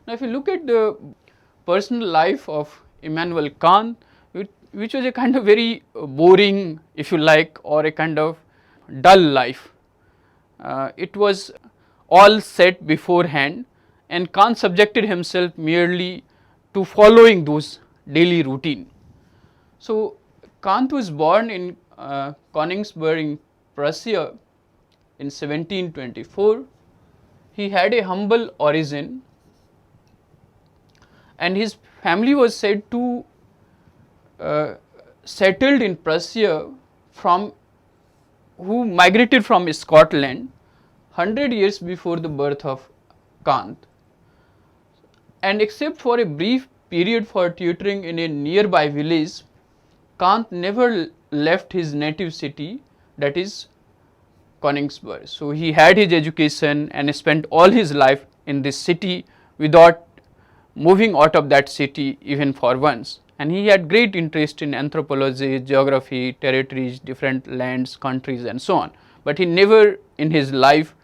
Now, if you look at the personal life of Immanuel Kant, which was a kind of very boring, if you like, or a kind of dull life. It was all set beforehand, and Kant subjected himself merely to following those daily routine. So, Kant was born in Königsberg in Prussia in 1724. He had a humble origin, and his family was said to settled in Prussia who migrated from Scotland 100 years before the birth of Kant, and except for a brief period for tutoring in a nearby village, Kant never left his native city, that is Königsberg. So, he had his education and spent all his life in this city without moving out of that city even for once. And he had great interest in anthropology, geography, territories, different lands, countries and so on. But he never in his life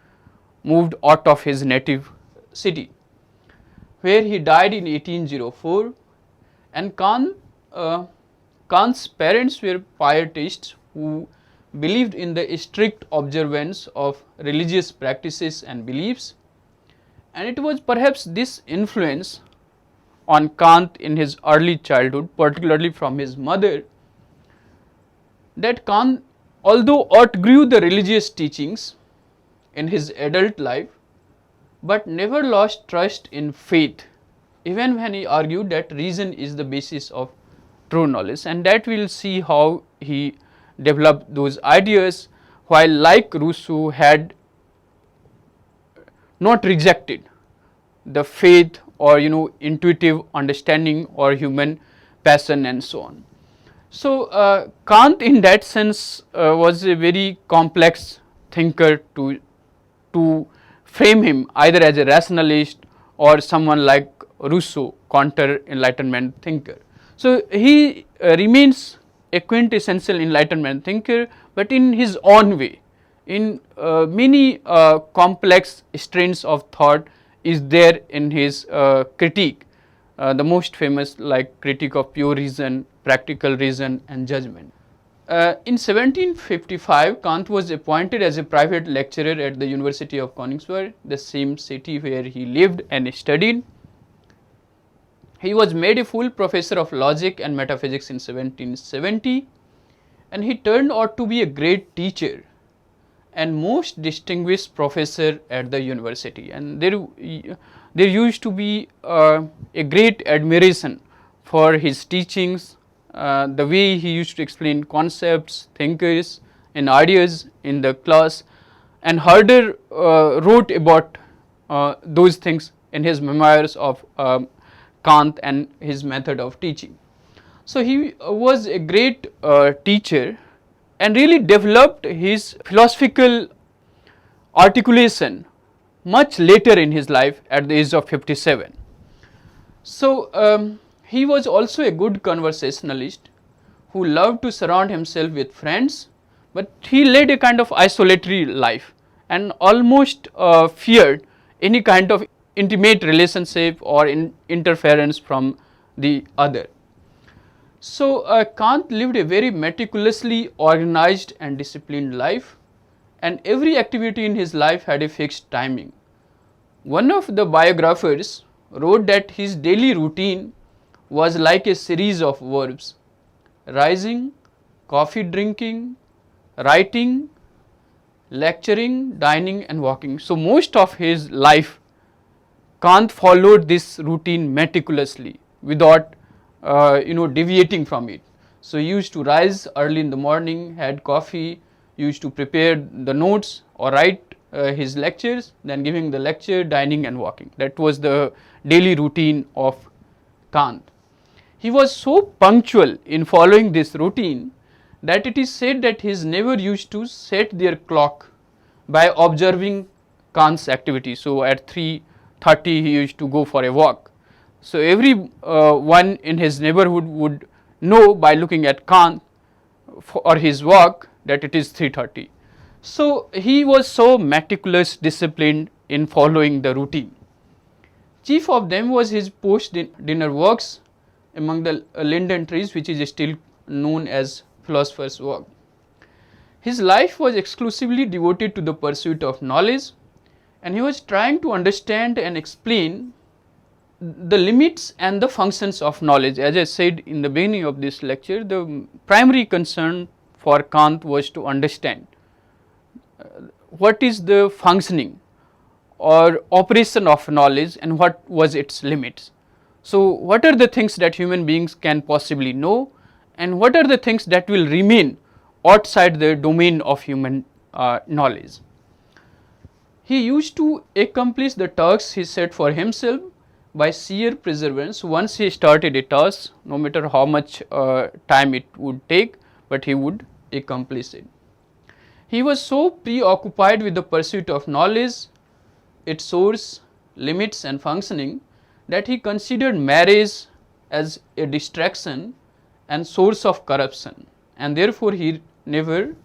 moved out of his native city, where he died in 1804. And Kant's parents were pietists who believed in the strict observance of religious practices and beliefs, and it was perhaps this influence on Kant in his early childhood, particularly from his mother, that Kant, although outgrew the religious teachings in his adult life, but never lost trust in faith, even when he argued that reason is the basis of true knowledge, and that we will see how he developed those ideas, while like Rousseau had not rejected the faith or intuitive understanding or human passion and so on. So, Kant in that sense was a very complex thinker to frame him either as a rationalist or someone like Rousseau, counter Enlightenment thinker. So, he remains a quintessential Enlightenment thinker, but in his own way, in many complex strains of thought is there in his critique, the most famous like critique of pure reason, practical reason and judgment. In 1755, Kant was appointed as a private lecturer at the University of Königsberg, the same city where he lived and studied. He was made a full professor of logic and metaphysics in 1770, and he turned out to be a great teacher and most distinguished professor at the university, and there used to be a great admiration for his teachings, the way he used to explain concepts, thinkers and ideas in the class, and Herder wrote about those things in his memoirs of Kant and his method of teaching. So, he was a great teacher and really developed his philosophical articulation much later in his life at the age of 57. So, he was also a good conversationalist who loved to surround himself with friends, but he led a kind of isolatory life and almost feared any kind of intimate relationship or interference from the other. So, Kant lived a very meticulously organized and disciplined life, and every activity in his life had a fixed timing. One of the biographers wrote that his daily routine was like a series of verbs: rising, coffee drinking, writing, lecturing, dining and walking. So, most of his life Kant followed this routine meticulously without deviating from it. So, he used to rise early in the morning, had coffee, used to prepare the notes or write his lectures, then giving the lecture, dining and walking. That was the daily routine of Kant. He was so punctual in following this routine that it is said that his neighbor used to set their clock by observing Kant's activity. So, at 3:30 he used to go for a walk. So, every one in his neighborhood would know by looking at Kant or his walk that it is 3:30. So, he was so meticulous, disciplined in following the routine. Chief of them was his post-dinner works among the linden trees, which is still known as philosopher's walk. His life was exclusively devoted to the pursuit of knowledge, and he was trying to understand and explain the limits and the functions of knowledge. As I said in the beginning of this lecture, the primary concern for Kant was to understand what is the functioning or operation of knowledge and what was its limits. So, what are the things that human beings can possibly know, and what are the things that will remain outside the domain of human knowledge. He used to accomplish the tasks he set for himself by sheer perseverance. Once he started a task, no matter how much time it would take, but he would accomplish it. He was so preoccupied with the pursuit of knowledge, its source, limits and functioning, that he considered marriage as a distraction and source of corruption, and therefore he never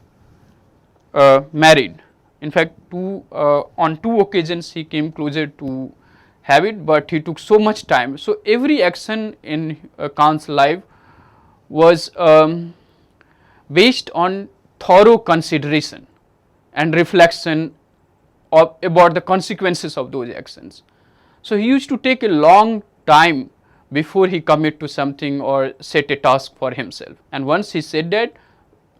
married. In fact, on two occasions he came closer to have it, but he took so much time. So, every action in Kant's life was based on thorough consideration and reflection about the consequences of those actions. So, he used to take a long time before he commit to something or set a task for himself, and once he said that,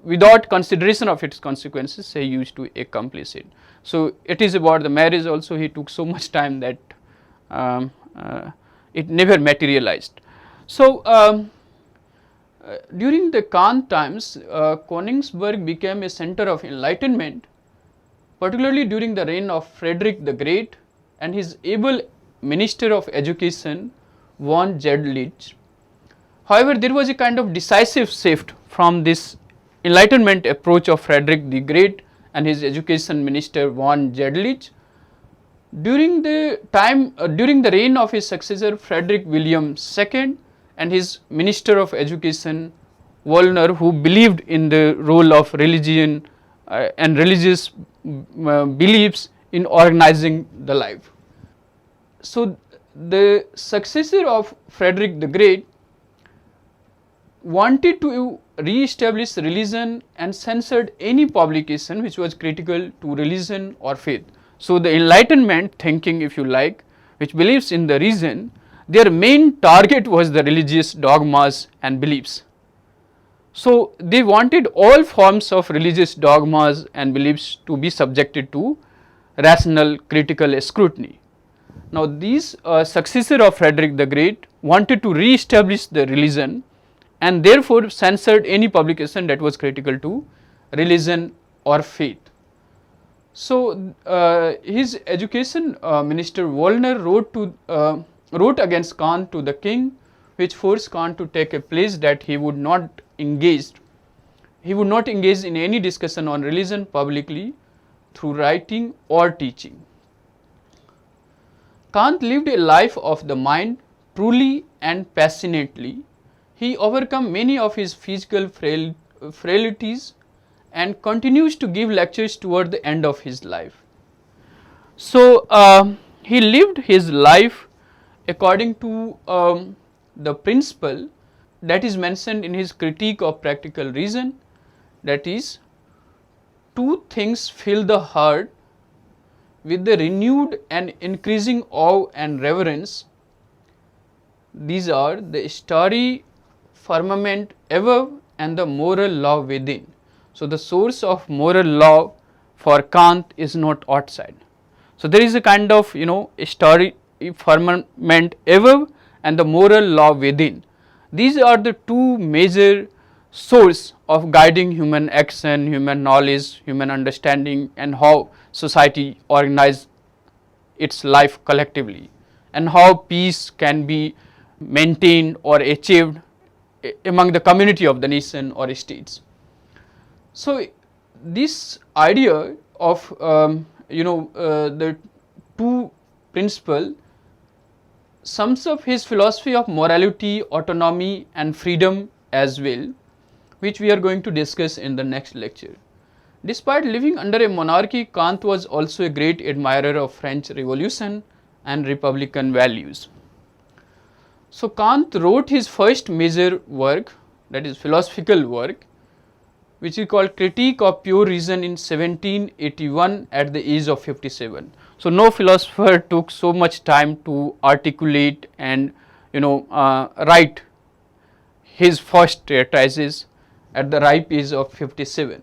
without consideration of its consequences, he used to accomplish it. So, it is about the marriage also. He took so much time that it never materialized. So, during the Kant times, Königsberg became a center of enlightenment, particularly during the reign of Frederick the Great and his able Minister of Education von Zedlitz. However, there was a kind of decisive shift from this Enlightenment approach of Frederick the Great and his education minister von Zedlitz. During the reign of his successor Frederick William II and his Minister of Education Wöllner, who believed in the role of religion and religious beliefs in organizing the life. So, the successor of Frederick the Great wanted to re-establish religion and censored any publication which was critical to religion or faith. So, the Enlightenment thinking, if you like, which believes in the reason, their main target was the religious dogmas and beliefs. So, they wanted all forms of religious dogmas and beliefs to be subjected to rational critical scrutiny. Now, these successor of Frederick the Great wanted to re-establish the religion and therefore censored any publication that was critical to religion or faith. So, his education minister Wöllner wrote against Kant to the king, which forced Kant to take a pledge that he would not engage in any discussion on religion publicly through writing or teaching. Kant lived a life of the mind truly and passionately. He overcome many of his physical frailties and continues to give lectures toward the end of his life. So, he lived his life according to the principle that is mentioned in his critique of practical reason, that is, two things fill the heart with the renewed and increasing awe and reverence. These are the starry firmament above and the moral law within. So, the source of moral law for Kant is not outside. So, there is a kind of starry firmament above and the moral law within. These are the two major source of guiding human action, human knowledge, human understanding, and how society organize its life collectively, and how peace can be maintained or achieved among the community of the nation or states. So, this idea of the two principle sums up his philosophy of morality, autonomy and freedom as well, which we are going to discuss in the next lecture. Despite living under a monarchy, Kant was also a great admirer of French Revolution and republican values. So Kant wrote his first major work, that is philosophical work, which is called Critique of Pure Reason in 1781 at the age of 57. So no philosopher took so much time to articulate and write his first treatises at the ripe age of 57.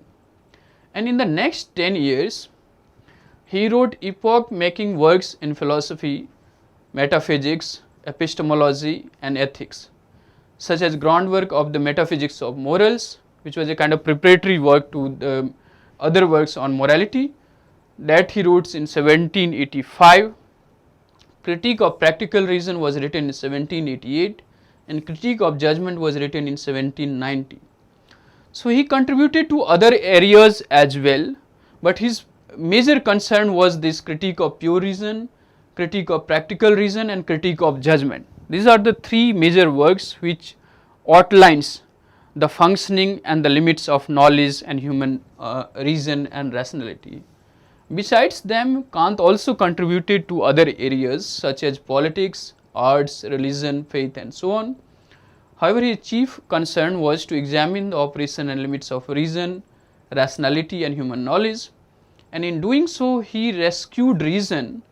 And in the next 10 years, he wrote epoch-making works in philosophy, metaphysics, epistemology and ethics, such as groundwork of the metaphysics of morals, which was a kind of preparatory work to the other works on morality, that he wrote in 1785. Critique of Practical Reason was written in 1788 and Critique of Judgment was written in 1790. So he contributed to other areas as well, but his major concern was this Critique of Pure Reason, Critique of Practical Reason and Critique of Judgment. These are the three major works which outlines the functioning and the limits of knowledge and human reason and rationality. Besides them, Kant also contributed to other areas such as politics, arts, religion, faith and so on. However, his chief concern was to examine the operation and limits of reason, rationality and human knowledge, and in doing so he rescued reason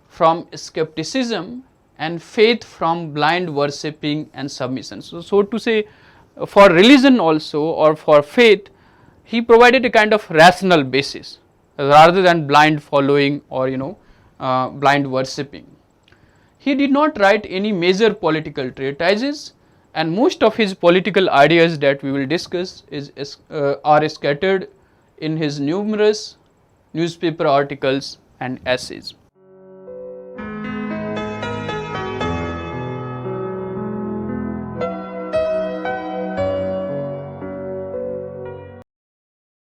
from skepticism and faith from blind worshipping and submission. So to say, for religion also or for faith, he provided a kind of rational basis rather than blind following or blind worshipping. He did not write any major political treatises, and most of his political ideas that we will discuss are scattered in his numerous newspaper articles and essays.